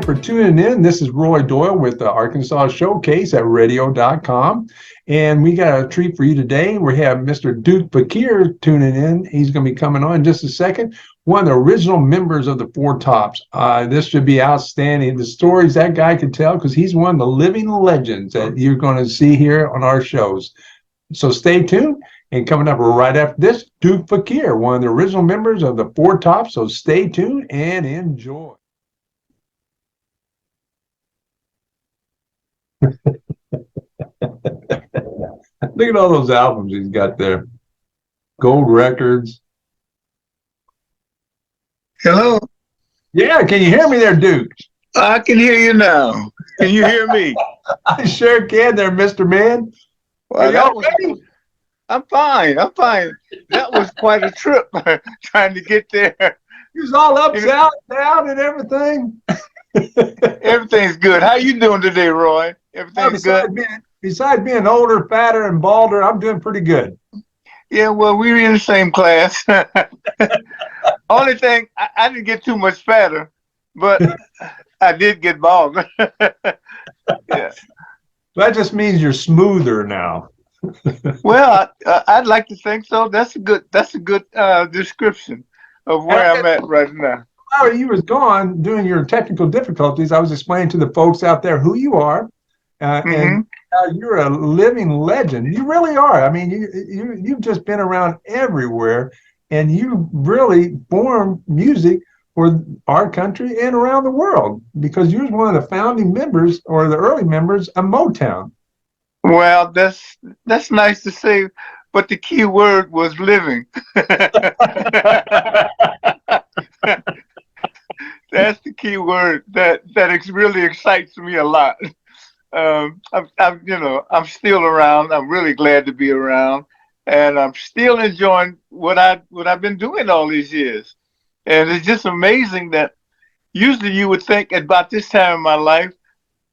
for tuning in. This is Roy Doyle with the Arkansas Showcase at radio.com. And we got a treat for you today. We have Mr. Duke Fakir tuning in. He's going to be coming on in just a second. One of the original members of the Four Tops. This should be outstanding. The stories that guy could tell, because he's one of the living legends that you're going to see here on our shows. So stay tuned. And coming up right after this, Duke Fakir, one of the original members of the Four Tops. So stay tuned and enjoy. Look at all those albums he's got there. Gold records. Hello? Yeah, can you hear me there, Duke? I can hear you now. Can you hear me? I sure can there, Mr. Man. Well, I'm fine. I'm fine. That was quite a trip trying to get there. He was all upside down and everything. Everything's good. How you doing today, Roy? Everything's good? Besides being older, fatter, and balder, I'm doing pretty good. Yeah, well, we were in the same class. Only thing, I didn't get too much fatter, but I did get bald. Yeah. That just means you're smoother now. Well, I'd like to think so. That's a good description of where I'm at right now. While you was gone doing your technical difficulties, I was explaining to the folks out there who you are, and you're a living legend. You really are. I mean, you've just been around everywhere, and you really formed music for our country and around the world, because you was one of the founding members or the early members of Motown. Well, that's nice to say, but the key word was living. That's the key word that really excites me a lot. I'm still around. I'm really glad to be around, and I'm still enjoying what I've been doing all these years. And it's just amazing that usually you would think at about this time in my life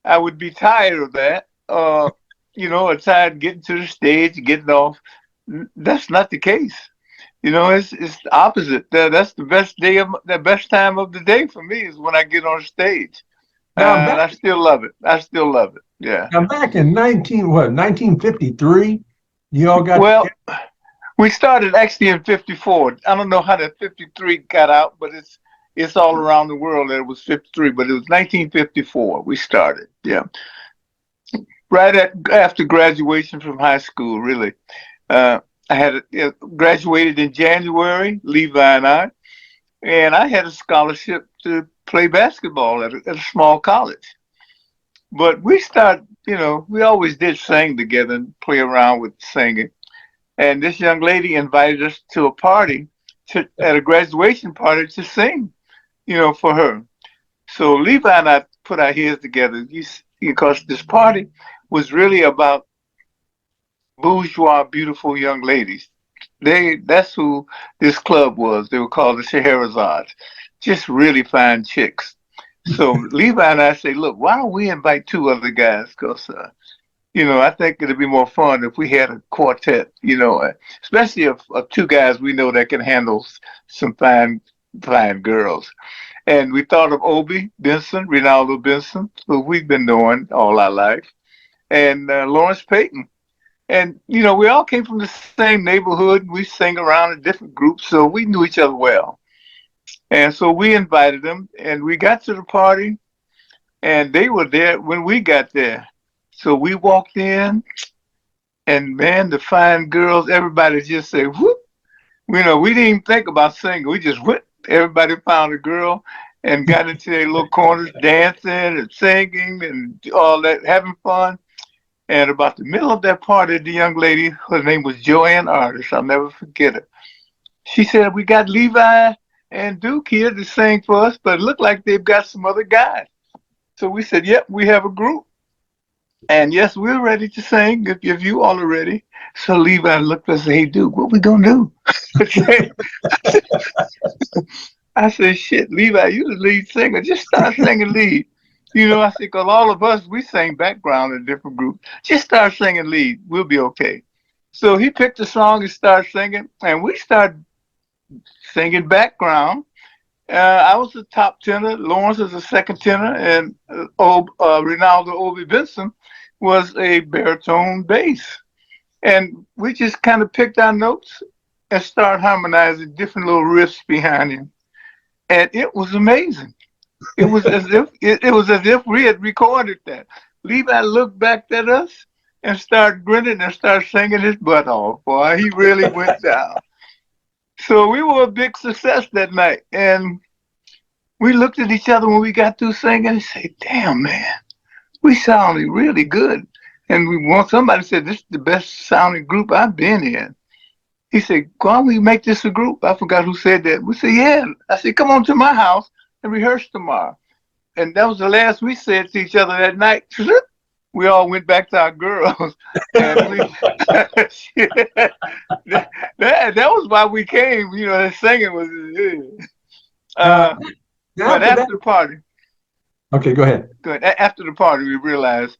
I would be tired of that. Or tired getting to the stage, getting off. That's not the case. It's the opposite. That's the best time of the day for me is when I get on stage. And I still love it. Yeah. Now back in 1953, you all got we started actually in 54. I don't know how that 53 got out, but it's all around the world that it was 53, but it was 1954 we started. Yeah. Right after graduation from high school, really. I had graduated in January, Levi and I had a scholarship to play basketball at a small college. But we we always did sing together and play around with singing. And this young lady invited us to a party, at a graduation party, to sing, for her. So Levi and I put our heads together because this party was really about bourgeois, beautiful young ladies. That's who this club was. They were called the Shaherazads. Just really fine chicks. So Levi and I say, look, why don't we invite two other guys? Because, I think it'd be more fun if we had a quartet, especially of two guys we know that can handle some fine girls. And we thought of Obi Benson, Ronaldo Benson, who we've been knowing all our life, and Lawrence Payton. And, we all came from the same neighborhood. We sang around in different groups, so we knew each other well. And so we invited them, and we got to the party, and they were there when we got there. So we walked in, and, man, the fine girls, everybody just said, whoop. We didn't even think about singing. We just went. Everybody found a girl and got into their little corners, dancing and singing and all that, having fun. And about the middle of that party, the young lady, her name was Joanne Artis, I'll never forget it. She said, we got Levi and Duke here to sing for us, but it looked like they've got some other guys. So we said, yep, we have a group. And yes, we're ready to sing if you all are ready. So Levi looked at us and said, hey, Duke, what we gonna do? I said, shit, Levi, you the lead singer. Just start singing lead. I said, because all of us, we sang background in different groups. Just start singing lead. We'll be okay. So he picked a song and started singing, and we started singing background. I was the top tenor. Lawrence was the second tenor, and Ronaldo Obi Benson was a baritone bass. And we just kind of picked our notes and started harmonizing different little riffs behind him, and it was amazing. It was as if we had recorded that. Levi looked back at us and started grinning and started singing his butt off. Boy, he really went down. So we were a big success that night, and we looked at each other when we got through singing and said, "Damn, man, we sounded really good." And somebody said, "This is the best sounding group I've been in." He said, "Why don't we make this a group?" I forgot who said that. We said, "Yeah." I said, "Come on to my house and rehearse tomorrow." And that was the last we said to each other that night. We all went back to our girls, and that was why we came. You know, the singing was. Now, Uh, now but after that, after the party, okay, go ahead. after the party, we realized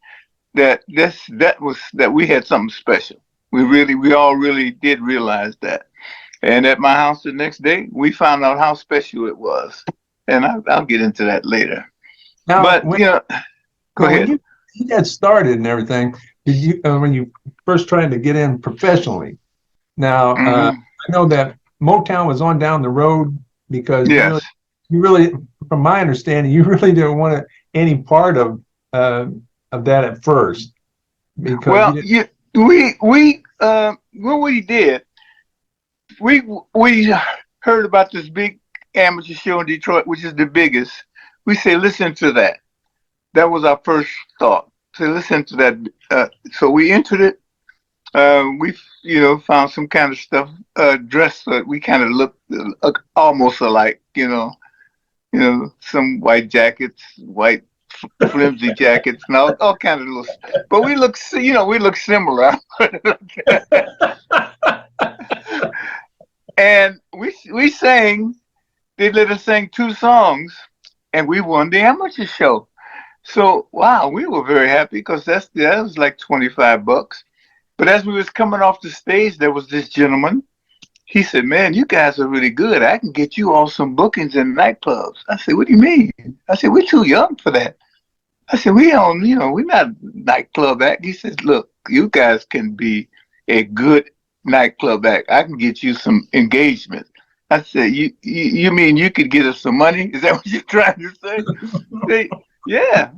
that we had something special. We all really did realize that. And at my house the next day, we found out how special it was. And I'll get into that later. Now, But go when ahead. you got started and everything, did you when you first tried to get in professionally? Now, Hmm. I know that Motown was on down the road because Yes. you really, from my understanding, you really didn't want any part of that at first because you Well, didn't. what we did, we we heard about this big amateur show in Detroit, which is the biggest. We say, listen to that. That was our first thought. So listen to that. So we entered it. We found some kind of stuff dressed. We kind of looked almost alike. Some white jackets, white flimsy jackets, and all kind of little. But we look similar. And we sang. They let us sing 2 songs, and we won the amateur show. So wow, we were very happy because that was like $25. But as we was coming off the stage, there was this gentleman. He said, "Man, you guys are really good. I can get you all some bookings in nightclubs." I said, "What do you mean?" I said, "We're too young for that." I said, "We don't, we're not a nightclub act." He says, "Look, you guys can be a good nightclub act. I can get you some engagement." I said, "You mean you could get us some money? Is that what you're trying to say?" They, yeah.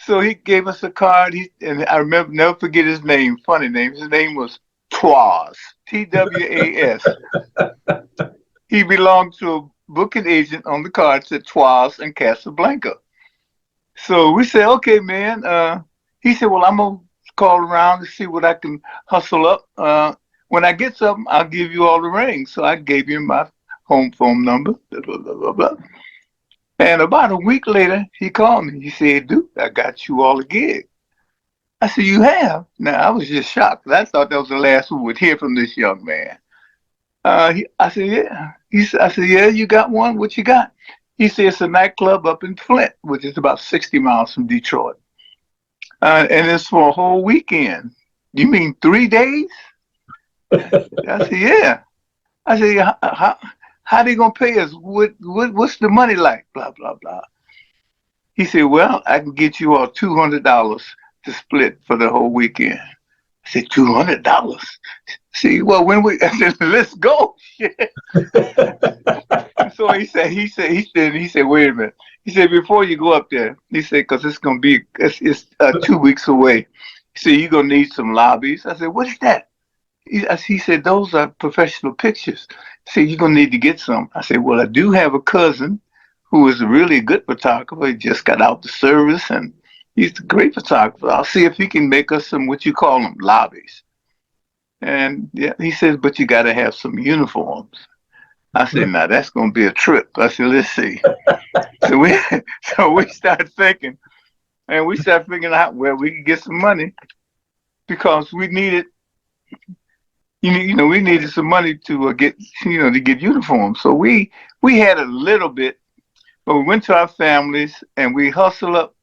So he gave us a card. And I remember never forget his name. Funny name. His name was Twas. TWAS. He belonged to a booking agent on the card said Twas in Casablanca. So we said, "Okay, man." He said, "Well, I'm gonna call around to see what I can hustle up. When I get something, I'll give you all the rings." So I gave him my home phone number. Blah, blah, blah, blah, blah. And about a week later, he called me. He said, "Dude, I got you all a gig." I said, "You have?" Now I was just shocked. I thought that was the last we would hear from this young man. I said, "Yeah." I said, "Yeah, you got one? What you got?" He said, "It's a nightclub up in Flint, which is about 60 miles from Detroit. And it's for a whole weekend." "You mean 3 days?" I said, "Yeah." I said, "How they gonna pay us? What's the money like?" Blah blah blah. He said, "Well, I can get you all $200 to split for the whole weekend." I said, $200. See, well, I said, "Let's go." So he said, "Wait a minute." He said, "Before you go up there," he said, "because it's 2 weeks away." He said, "You're gonna need some lobbies." I said, "What is that?" He said, "Those are professional pictures." He said, "You're gonna need to get some." I said, "Well, I do have a cousin who is a really good photographer. He just got out the service and he's a great photographer. I'll see if he can make us some what you call them lobbies." And yeah, he says, "But you got to have some uniforms." I said, "Now that's gonna be a trip." I said, "Let's see." So we so we started thinking, and we started figuring out where we could get some money because we needed, we needed some money to get uniforms. So we had a little bit, but we went to our families and we hustled up.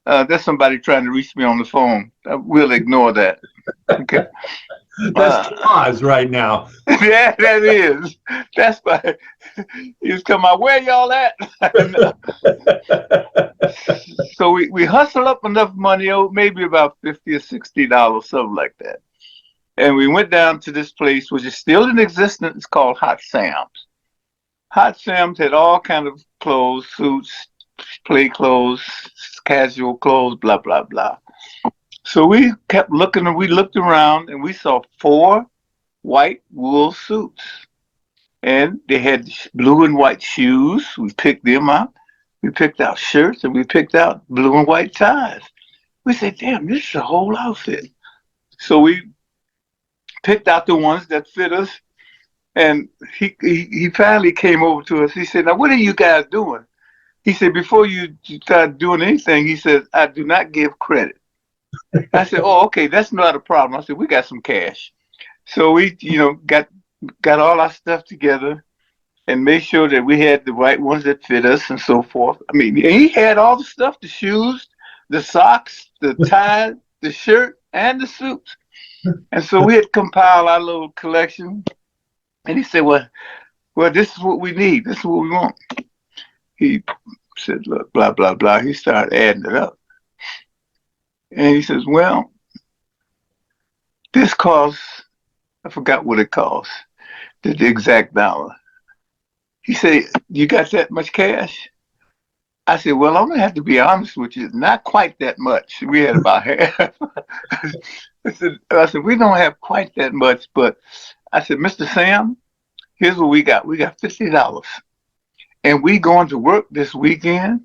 There's somebody trying to reach me on the phone. We'll ignore that. Okay. That's Uh, Twas right now. yeah, that is. That's why. He was coming out, where y'all at? So we hustled up enough money, maybe about $50 or $60, something like that. And we went down to this place, which is still in existence. It's called Hot Sam's. Hot Sam's had all kind of clothes, suits, play clothes, casual clothes, blah blah blah. So we kept looking, and we looked around, and we saw four white wool suits, and they had blue and white shoes. We picked them out. We picked out shirts, and we picked out blue and white ties. We said, "Damn, this is a whole outfit." So we picked out the ones that fit us. And he finally came over to us. He said, "Now, what are you guys doing?" He said, "Before you start doing anything," he said, "I do not give credit." I said, "Oh, okay, that's not a problem." I said, "We got some cash." So we, got all our stuff together and made sure that we had the right ones that fit us and so forth. I mean, he had all the stuff, the shoes, the socks, the tie, the shirt, and the suits. And so we had compiled our little collection. And he said, well, this is what we need. This is what we want. He said, look, blah, blah, blah. He started adding it up. And he says, well, this costs, I forgot what it costs, the exact dollar. He said, you got that much cash? I said, well, I'm going to have to be honest with you. Not quite that much. We had about half. I said, we don't have quite that much. But I said, Mr. Sam, here's what we got. We got $50. And we going to work this weekend,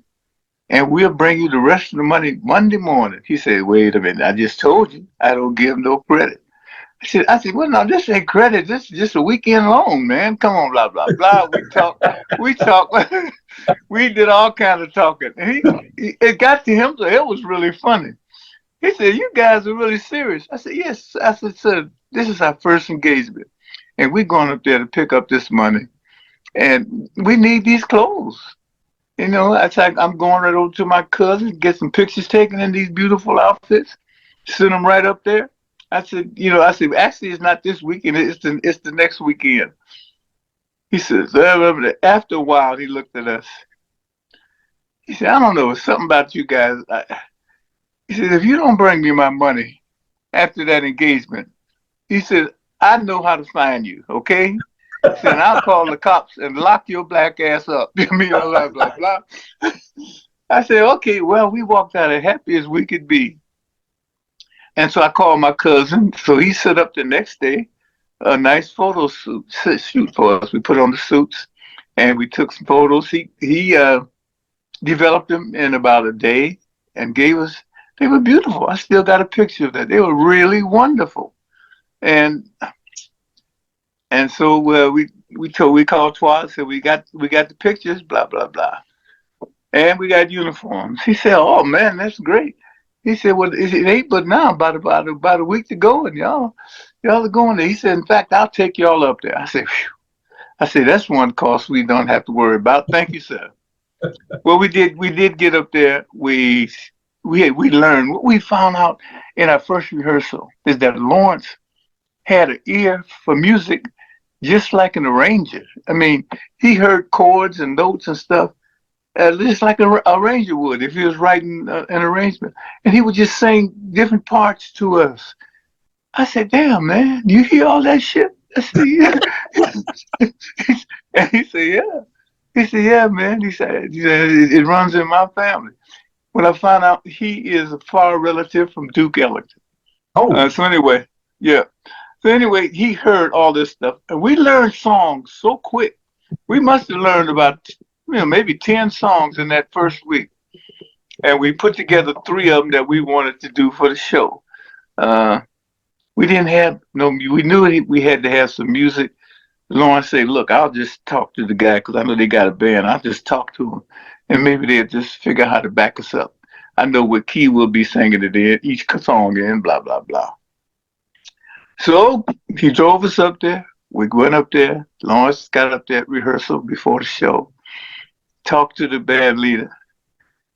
and we'll bring you the rest of the money Monday morning. He said, wait a minute. I just told you I don't give no credit. I said, well, no, this ain't credit. This is just a weekend loan, man. Come on, blah, blah, blah. We talk, we did all kinds of talking. And it got to him, so it was really funny. He said, you guys are really serious. I said, yes. I said, sir, this is our first engagement, and we're going up there to pick up this money, and we need these clothes. I said, I'm going right over to my cousin, get some pictures taken in these beautiful outfits, send them right up there. I said, actually, it's not this weekend. It's the next weekend. He says, after a while, he looked at us. He said, I don't know, it's something about you guys. He said, if you don't bring me my money after that engagement, he said, I know how to find you, okay? He said, I'll call the cops and lock your black ass up. Blah, blah, blah. I said, okay, well, we walked out as happy as we could be. And so I called my cousin. So he set up the next day a nice photo shoot for us. We put on the suits and we took some photos. He developed them in about a day and gave us. They were beautiful. I still got a picture of that. They were really wonderful. And so we called twice and we got the pictures. Blah blah blah. And we got uniforms. He said, "Oh man, that's great." He said, "Well, it ain't but now about a week to go, and y'all are going there." He said, "In fact, I'll take y'all up there." I said, "Phew." I said, "That's one cost we don't have to worry about. Thank you, sir." Well, we did get up there. We learned what we found out in our first rehearsal is that Lawrence had an ear for music just like an arranger. I mean, he heard chords and notes and stuff just like a arranger would if he was writing an arrangement. And he would just sing different parts to us. I said, damn, man, you hear all that shit? I said, yeah. And he said, yeah. He said, yeah, man. He said, it runs in my family. When I found out he is a far relative from Duke Ellington. Oh, So anyway, yeah. So anyway, he heard all this stuff. And we learned songs so quick. We must have learned about maybe 10 songs in that first week. And we put together 3 of them that we wanted to do for the show. We didn't have we knew we had to have some music. Lawrence said, look, I'll just talk to the guy because I know they got a band. I'll just talk to him. And maybe they'll just figure out how to back us up. I know what key we'll be singing it in, each song in, blah, blah, blah. So he drove us up there. We went up there. Lawrence got up there at rehearsal before the show. Talked to the band leader.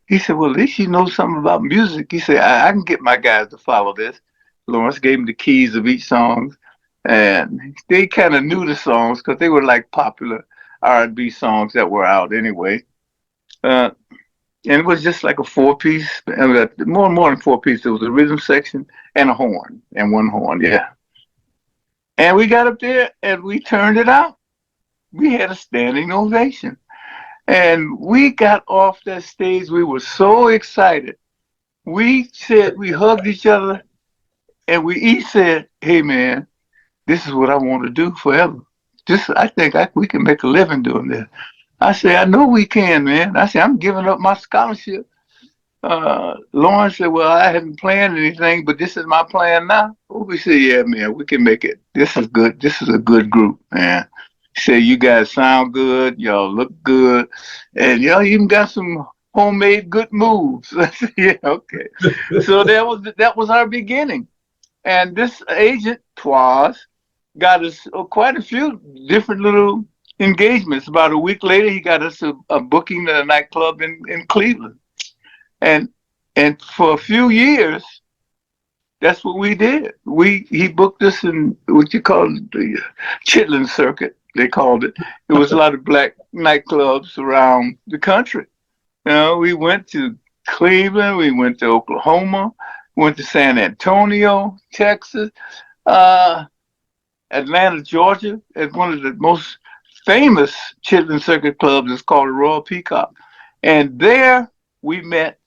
He said, well, at least you know something about music. He said, I can get my guys to follow this. Lawrence gave him the keys of each song. And they kind of knew the songs because they were like popular. R&B songs that were out anyway. Uh, and it was just like a four-piece, more than four-piece. There was a rhythm section and a horn, and one horn, yeah. And we got up there and we turned it out. We had a standing ovation. And we got off that stage. We were so excited. We said, we hugged each other and we each said, hey man, this is what I want to do forever. I think we can make a living doing this. I said, I know we can, man. I said, I'm giving up my scholarship. Lauren said, well, I hadn't planned anything, but this is my plan now. We said, yeah, man, we can make it. This is good. This is a good group, man. Say, you guys sound good. Y'all look good. And y'all even got some homemade good moves. I said, yeah, okay. So that was our beginning. And this agent, Twas, got us quite a few different little engagements. About a week later, he got us a booking at a nightclub in Cleveland. And for a few years, that's what we did. He booked us in what you call the Chitlin Circuit. They called it. There was a lot of black nightclubs around the country. You know, we went to Cleveland, we went to Oklahoma, went to San Antonio, Texas, Atlanta, Georgia, at one of the most famous Chitlin Circuit clubs. It's called the Royal Peacock. And there we met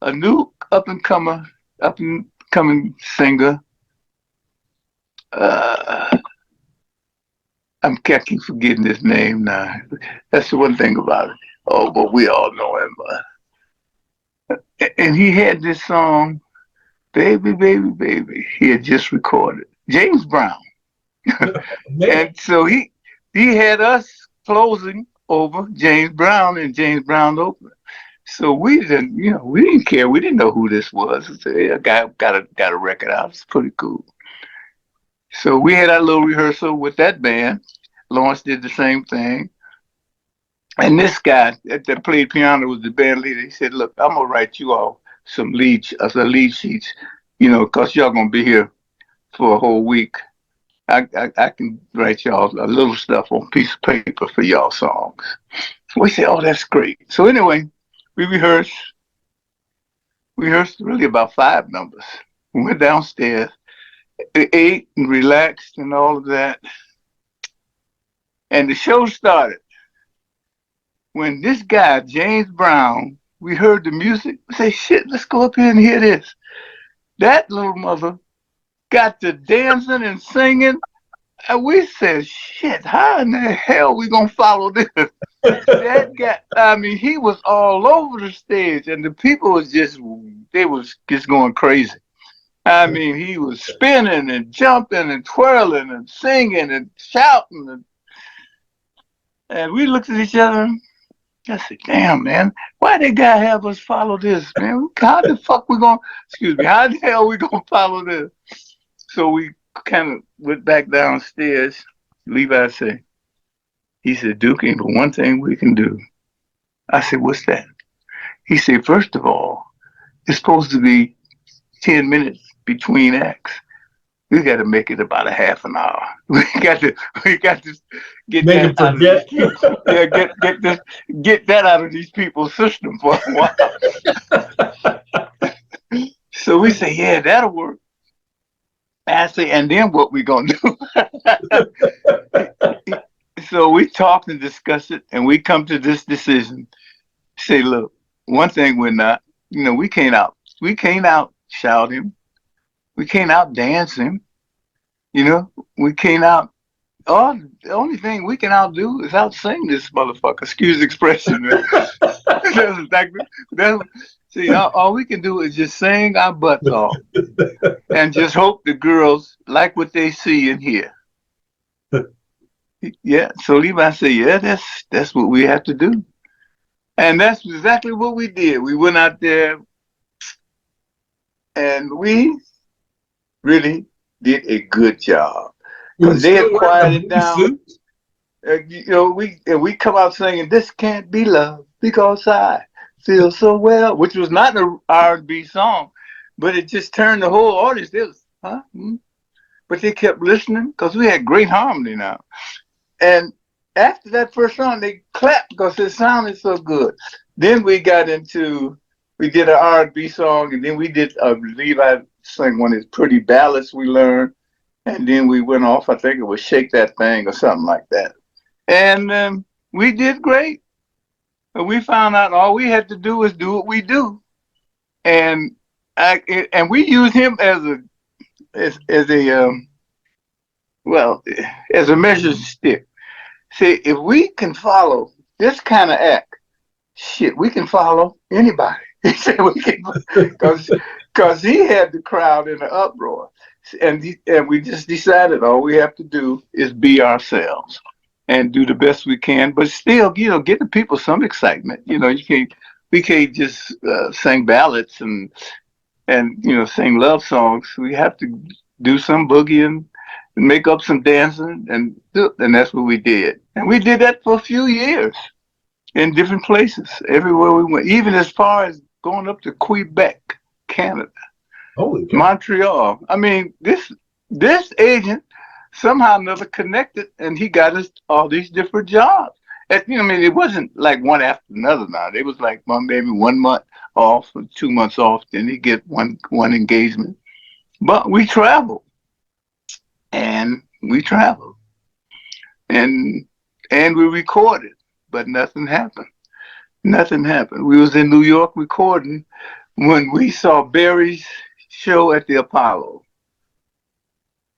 a new up and coming singer. I keep forgetting his name now. That's the one thing about it. Oh, but we all know him. And he had this song, "Baby, Baby, Baby." He had just recorded James Brown, and so he had us closing over James Brown and James Brown opening. So we didn't care. We didn't know who this was. So, yeah, a guy got a record out. It's pretty cool. So we had our little rehearsal with that band. Lawrence did the same thing. And this guy that played piano was the band leader. He said, "Look, I'm gonna write you all some lead sheets, because y'all gonna be here for a whole week. I can write y'all a little stuff on a piece of paper for y'all songs." So we said, "Oh, that's great." So anyway, we rehearsed. We rehearsed really about 5 numbers. We went downstairs, ate and relaxed and all of that. And the show started. When this guy, James Brown, we heard the music, we say, shit, let's go up here and hear this. That little mother got to dancing and singing. And we said, shit, how in the hell we gonna follow this? That guy, I mean, he was all over the stage and the people was just going crazy. I mean, he was spinning and jumping and twirling and singing and shouting. And we looked at each other. I said, damn, man, why that guy have us follow this, man? How the hell we gonna follow this? So we kind of went back downstairs. Levi said, he said, Duke, ain't but one thing we can do. I said, what's that? He said, first of all, it's supposed to be 10 minutes between acts. We got to make it about a half an hour. We got to get Make that out of these people. Yeah, get that out of these people's system for a while. So we say, yeah, that'll work. I say, and then what we gonna do? So we talked and discussed it, and we come to this decision. Say, look, one thing we're not, we can't out shout him. We can't out dance him. We can't out. Oh, the only thing we can outdo is out sing this motherfucker. Excuse the expression. See, all we can do is just sing our butts off and just hope the girls like what they see and hear. Yeah. So Levi said, yeah, that's what we have to do. And that's exactly what we did. We went out there and we really did a good job. Because they had quieted down. We come out singing, "This can't be love because I feel so well," which was not an R&B song, but it just turned the whole audience. They was, huh? But they kept listening because we had great harmony now. And after that first song, they clapped because it sounded so good. Then we got into, we did an R&B song, and then we did, Levi sang one of his pretty ballads we learned, and then we went off. I think it was "Shake That Thing" or something like that, and we did great. And we found out all we had to do was do what we do, and and we used him as a as a well as a measure stick. See, if we can follow this kind of act, shit, we can follow anybody. He said we can, because he had the crowd in an uproar, and we just decided all we have to do is be ourselves and do the best we can, but still, get the people some excitement. We can't just sing ballads and sing love songs. We have to do some boogieing and make up some dancing, and that's what we did. And we did that for a few years in different places, everywhere we went, even as far as going up to Quebec, Canada, Holy cow. Montreal. I mean, this agent somehow never connected, and he got us all these different jobs. And, I mean, it wasn't like one after another. Now it was like maybe 1 month off or 2 months off, then he get one engagement. But we traveled, and we traveled, and we recorded, but nothing happened. Nothing happened. We was in New York recording when we saw Barry's show at the Apollo.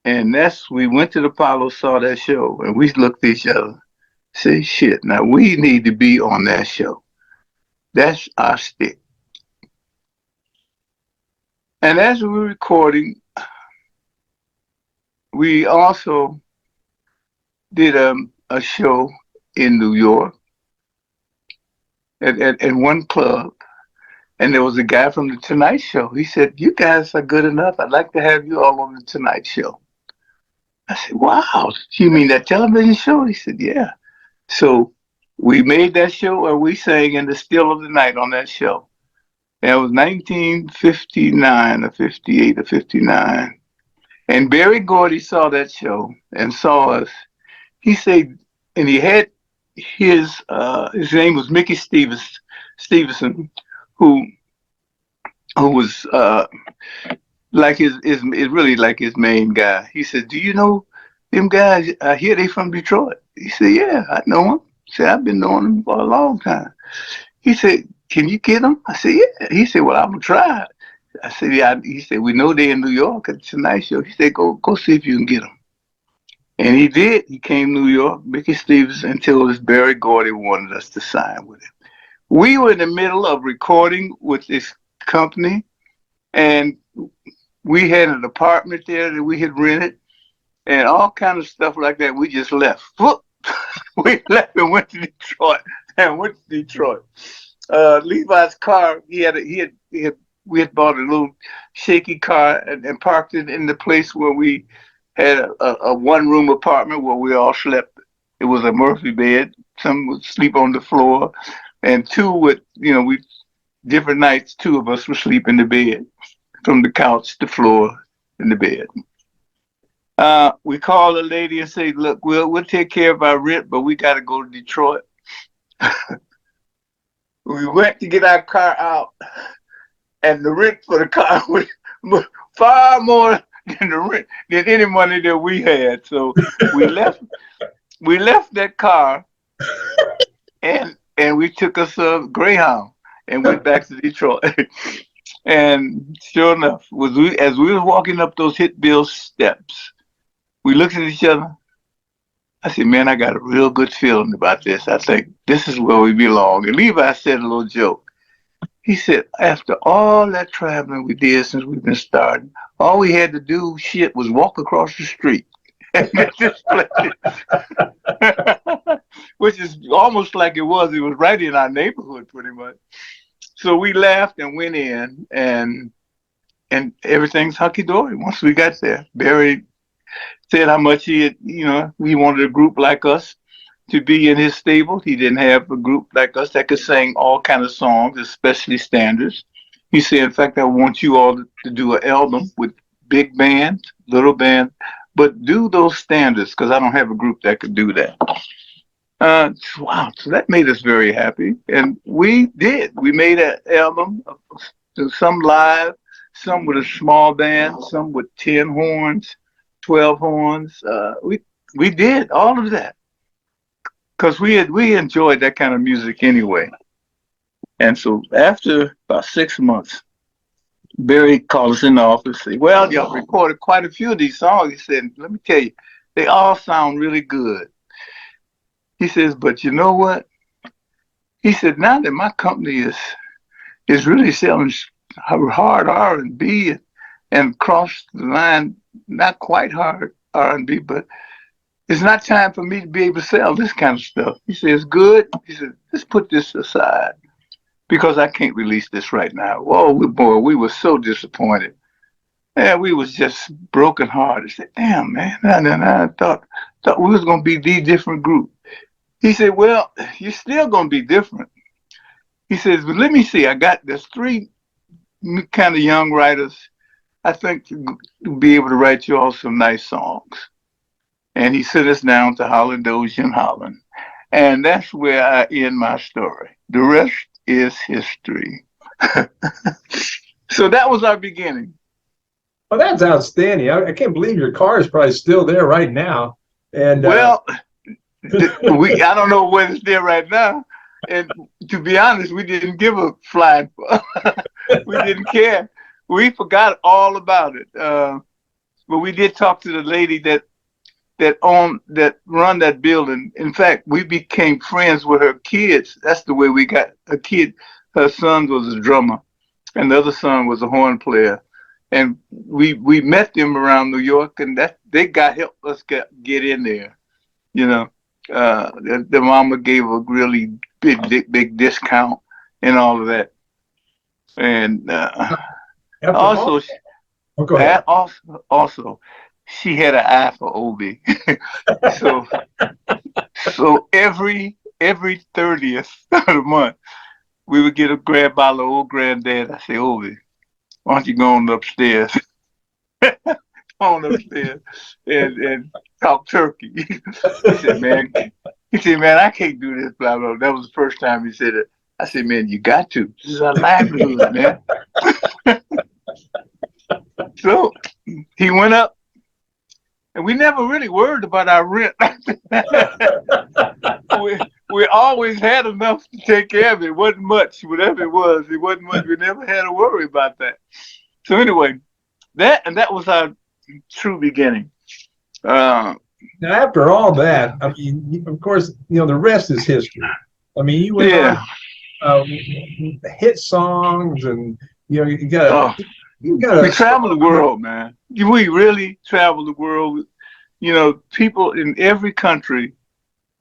And we went to the Apollo, saw that show, and we looked at each other, say, shit, now we need to be on that show. That's our stick. And as we were recording, we also did a show in New York at one club. And there was a guy from the Tonight Show. He said, you guys are good enough. I'd like to have you all on the Tonight Show. I said, wow, you mean that television show? He said, yeah. So we made that show, and we sang in the still of the night on that show. And it was 1959 or 58 or 59. And Barry Gordy saw that show and saw us. He said, and he had his name was Mickey Stevenson, who was like his really like his main guy. He said, do you know them guys? I hear they from Detroit. He said, yeah, I know them. He said, I've been knowing them for a long time. He said, can you get them? I said, yeah. He said, well, I'm gonna try. I said, yeah. He said, we know they're in New York at Tonight Show. He said, go see if you can get them. And he did. He came to New York, Mickey Stevens, until this Barry Gordy wanted us to sign with him. We were in the middle of recording with this company, and we had an apartment there that we had rented, and all kind of stuff like that. We just left. We left and went to Detroit. Levi's car, we had bought a little shaky car and parked it in the place where we had a one-room apartment where we all slept. It was a Murphy bed. Some would sleep on the floor, and two would, we different nights, two of us would sleep in the bed, from the couch, the floor, and the bed. We called a lady and said, look, we'll take care of our rent, but we got to go to Detroit. We went to get our car out, and the rent for the car was far more than the rent than any money that we had. So we left that car, and we took us a Greyhound and went back to Detroit. And sure enough, as we were walking up those Hitville steps, we looked at each other. I said, man, I got a real good feeling about this. I think this is where we belong. And Levi said a little joke. He said, after all that traveling we did since we've been starting, all we had to do, was walk across the street and get this place. Which is almost like it was. It was right in our neighborhood, pretty much. So we laughed and went in, and everything's hunky-dory once we got there. Barry said how much he wanted a group like us to be in his stable. He didn't have a group like us that could sing all kind of songs, especially standards. He said, in fact, I want you all to do an album with big band, little band, but do those standards, because I don't have a group that could do that. Wow, so that made us very happy, and we did. We made an album, some live, some with a small band, some with 10 horns, 12 horns. We did all of that because we enjoyed that kind of music anyway. And so after about 6 months, Barry called us in the office and said, "Well, y'all recorded quite a few of these songs." He said, "Let me tell you, they all sound really good." He says, "But you know what?" He said, "Now that my company is really selling hard R&B and across the line, not quite hard R&B, but it's not time for me to be able to sell this kind of stuff." He says, "Good." He said, "Let's put this aside because I can't release this right now." Whoa, boy, we were so disappointed. Yeah, we was just broken hearted. I said, "Damn, man, I thought we was gonna be the different group." He said, "Well, you're still gonna be different." He says, "But let me see. There's three kind of young writers. I think to be able to write you all some nice songs." And he sent us down to Holland Dozier in Holland. And that's where I end my story. The rest is history. So that was our beginning. Well, that's outstanding. I can't believe your car is probably still there right now. And Well, I don't know where it's there right now. And to be honest, we didn't give a flying. We didn't care. We forgot all about it. But we did talk to the lady that run that building. In fact, we became friends with her kids. That's the way we got a kid. Her son was a drummer, and the other son was a horn player. And we met them around New York, and that they helped us get in there. You know, the mama gave a really big discount and all of that. And also, go ahead. also, she had an eye for Obi. so so every 30th of the month, we would get a grab bottle of old granddad. I say, "Obi, why don't you go on upstairs?" On upstairs and talk turkey. He said, "Man," "I can't do this, blah, blah." That was the first time he said it. I said, "Man, you got to. This is our livelihood, man." So he went up, and we never really worried about our rent. we always had enough to take care of it. It wasn't much, whatever it wasn't much. We never had to worry about that. So anyway, that was our true beginning. Now, after all that, I mean, of course, the rest is history. I mean, you went on Yeah. hit songs, and Oh, you got we a travel song. the world, man. We really travel the world. People in every country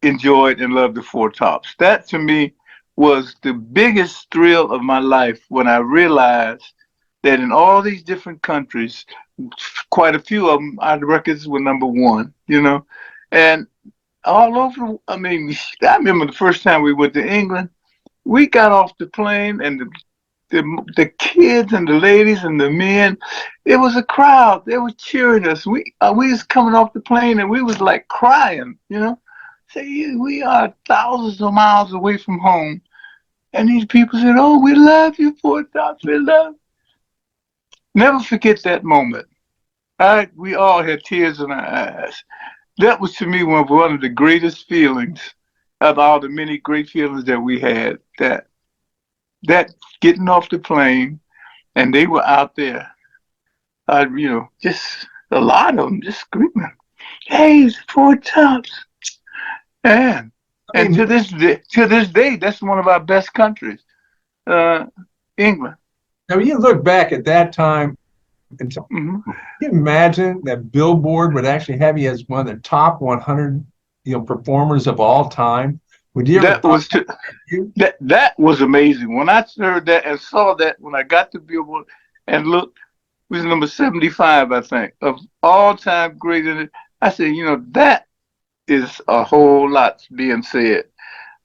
enjoyed and loved the Four Tops. That to me was the biggest thrill of my life when I realized that in all these different countries, quite a few of them, our records were number one, and all over. I mean, I remember the first time we went to England, we got off the plane and the kids and the ladies and the men, it was a crowd. They were cheering us. We was coming off the plane and we was like crying, Say we are thousands of miles away from home, and these people said, "Oh, we love you, Four Tops. We love." Never forget that moment. We all had tears in our eyes. That was to me one of the greatest feelings of all the many great feelings that we had. That getting off the plane and they were out there, just a lot of them just screaming, "Hey, it's Four Tops!" And I and mean, to this day, that's one of our best countries, uh, England. you look back at that time, and Hmm. can you imagine that Billboard would actually have you as one of the top 100, performers of all time? Would you ever That thought was to, you? that was amazing. When I heard that and saw that, when I got to Billboard and looked, we was number 75, I think, of all time great. I said, that is a whole lot being said.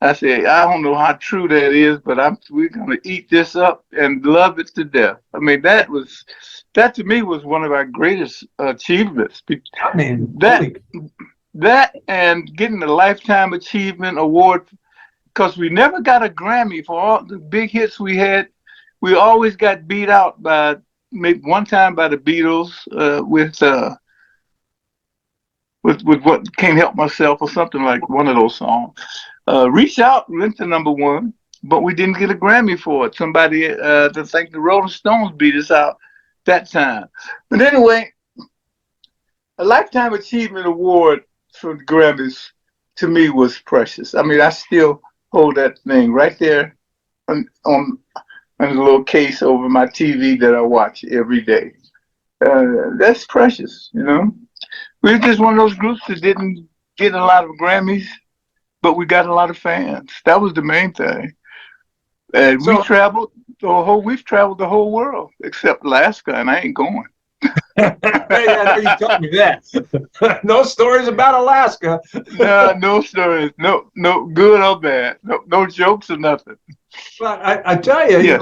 I said, I don't know how true that is, but we're gonna eat this up and love it to death. I mean, that to me was one of our greatest achievements. I mean, That holy. That and getting the Lifetime Achievement Award, because we never got a Grammy for all the big hits we had. We always got beat out by, maybe one time, by the Beatles, with what Can't Help Myself or something, like one of those songs. Reach Out went to number one, but we didn't get a Grammy for it. Somebody, I think the Rolling Stones beat us out that time. But anyway, a Lifetime Achievement Award for the Grammys to me was precious. I mean, I still hold that thing right there on a little case over my TV that I watch every day. That's precious, you know. We're just one of those groups that didn't get a lot of Grammys, but we got a lot of fans. That was the main thing. And So we've traveled the whole world except Alaska, and I ain't going. yeah, I know you told me that. No stories about Alaska. No, no stories, no good or bad, no jokes or nothing. But I tell you, Yes.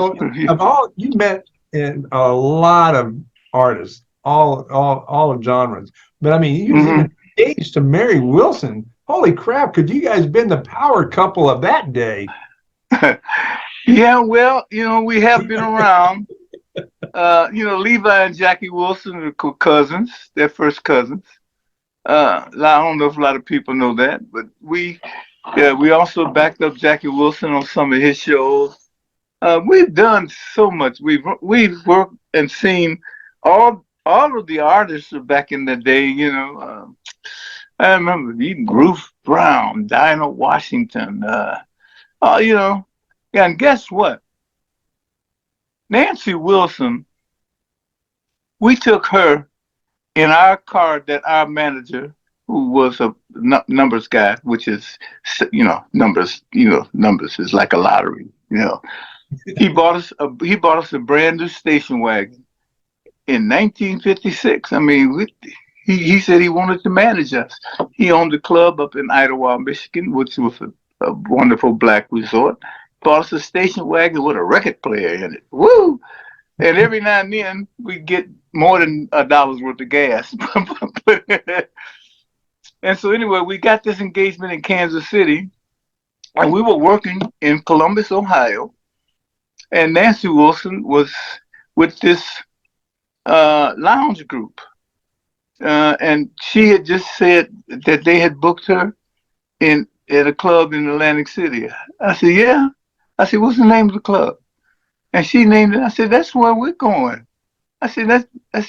of all you met in a lot of artists, all of genres. But I mean, you was Hmm. even engaged to Mary Wilson. Holy crap! Could you guys been the power couple of that day? Yeah, well, we have been around. Levi and Jackie Wilson are cousins. They're first cousins. I don't know if a lot of people know that, but we also backed up Jackie Wilson on some of his shows. We've done so much. We've worked and seen all of the artists back in the day. I remember even Ruth Brown, Dinah Washington. Oh, yeah, and guess what? Nancy Wilson. We took her in our car that our manager, who was a numbers guy, which is, numbers is like a lottery. He bought us a brand new station wagon in 1956. I mean, he said he wanted to manage us. He owned a club up in Idlewild, Michigan, which was a wonderful black resort. Bought us a station wagon with a record player in it. Woo! And every now and then we get more than $1 worth of gas. And so anyway, we got this engagement in Kansas City, and we were working in Columbus, Ohio. And Nancy Wilson was with this lounge group, and she had just said that they had booked her in at a club in Atlantic City. I said, yeah. I said, what's the name of the club? And she named it. I said, that's where we're going. I said,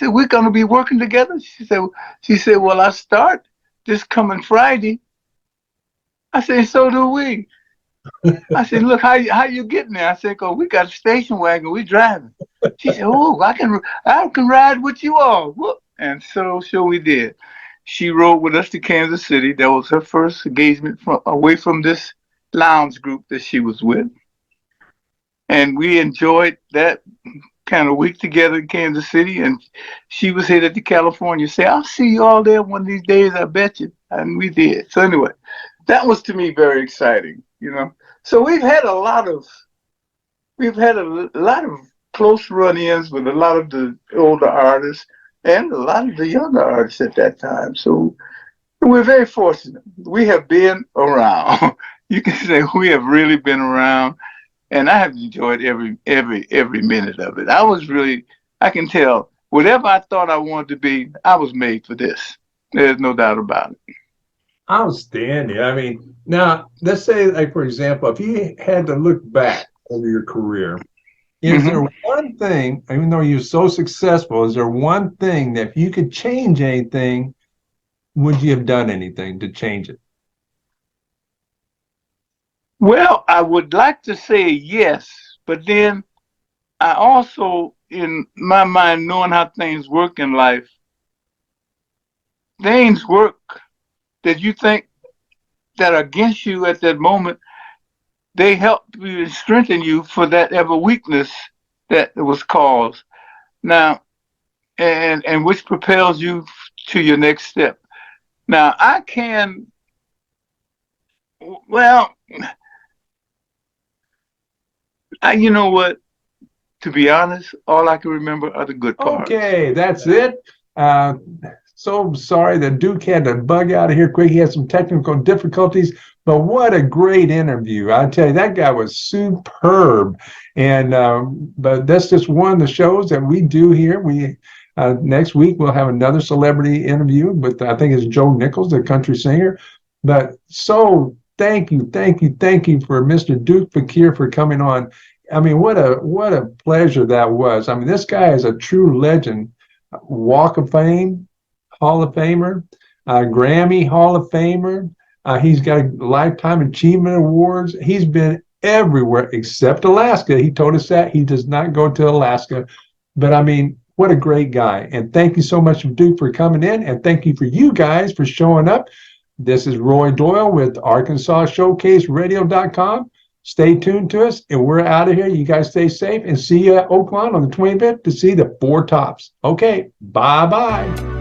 we're gonna be working together. She said, well, I start this coming Friday. I said, so do we. I said, look, how you getting there? I said, oh, we got a station wagon, we driving. She said, oh, I can ride with you all. Whoop. And so we did. She rode with us to Kansas City. That was her first engagement away from this lounge group that she was with. And we enjoyed that kind of week together in Kansas City, and she was headed to California. Say, I'll see you all there one of these days, I bet you. And we did. So anyway, that was to me very exciting. So we've had a lot of close run-ins with a lot of the older artists and a lot of the younger artists at that time. So we're very fortunate. We have been around. You can say we have really been around, and I have enjoyed every minute of it. I can tell whatever I thought I wanted to be, I was made for this. There's no doubt about it. Outstanding. I mean, now let's say, like for example, if you had to look back over your career, is Hmm. there one thing, even though you're so successful, is there one thing that if you could change anything, would you have done anything to change it? Well, I would like to say yes, but then I also, in my mind, knowing how things work in life, things work that you think that are against you at that moment, they help you and strengthen you for that ever weakness that was caused. Now, and which propels you to your next step. Now, well, you know what? To be honest, all I can remember are the good parts. Okay, that's it. Uh, so sorry that Duke had to bug out of here quick. He had some technical difficulties, but what a great interview. I tell you, that guy was superb. And but that's just one of the shows that we do here. We next week we'll have another celebrity interview with, I think it's Joe Nichols, the country singer. But so thank you, thank you, thank you for Mr. Duke Fakir for coming on. I mean, what a pleasure that was. I mean, this guy is a true legend. Walk of Fame, Hall of Famer, Grammy Hall of Famer. He's got a Lifetime Achievement Awards. He's been everywhere except Alaska. He told us that he does not go to Alaska. But I mean, what a great guy. And thank you so much, Duke, for coming in. And thank you for you guys for showing up. This is Roy Doyle with Arkansas Showcase Radio.com. Stay tuned to us, and we're out of here. You guys stay safe, and see you at Oakland on the 25th to see the Four Tops. Okay, bye-bye.